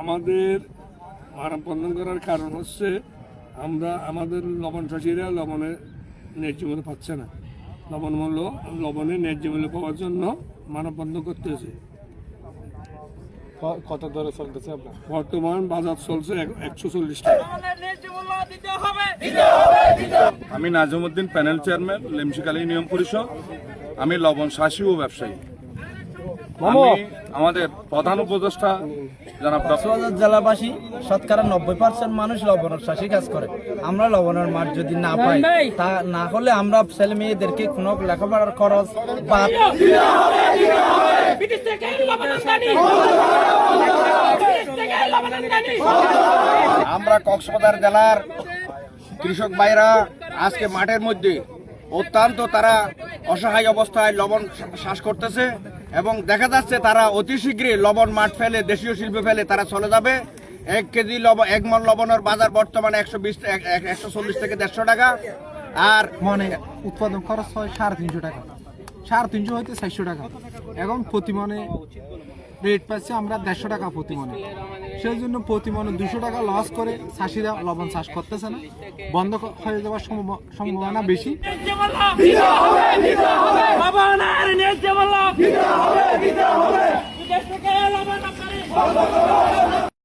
আমাদের মানববন্ধন করার কারণ হচ্ছে আমাদের লবণ চাষিরা লবণের ন্যায্য মূল্য পাচ্ছে না। লবণের ন্যায্য মূল্য পাওয়ার জন্য মানববন্ধন করতেছে। কত দরে চলতেছে আপনার? বর্তমান বাজার চলছে 140 টাকা। আমি নাজমুদ্দিন, প্যানেল চেয়ারম্যান, লেমশিকালী ইউনিয়ন পরিষদ। আমি লবণ চাষি ও ব্যবসায়ী। আমাদের প্রধান উপদেষ্টা জনাব কক্সবাজার জেলাবাসী শতকরা 90% মানুষ লবণের চাষি কাজ করে। আমরা লবণের মাঠ যদি না পাই, তা না হলে আমরা ছেলে মেয়েদেরকে কোনো লেখাপড়ার খরচ বা আমরা কক্সবাজার জেলার কৃষক ভাইরা আজকে মাঠের মধ্যে অত্যন্ত তারা অসহায় অবস্থায় লবণ চাষ করতেছে এবং দেখা যাচ্ছে তারা অতি শীঘ্রই লবণ মাঠ ফেলে দেশীয় শিল্প ফেলে তারা চলে যাবে। 1 কেজি লবণ, 1 মণ লবণের বাজার বর্তমানে 140 থেকে 150 টাকা। আর মানে উৎপাদন খরচ হয় 350 টাকা, 350 হইতে 400 টাকা। এখন প্রতি মনে রেট পাচ্ছি আমরা 150 টাকা প্রতি মনে। সেই জন্য প্রতি মনে 200 টাকা লস করে চাষিরা লবণ চাষ করতেছে না, বন্ধ হয়ে যাওয়ার সম্ভাবনা বেশি।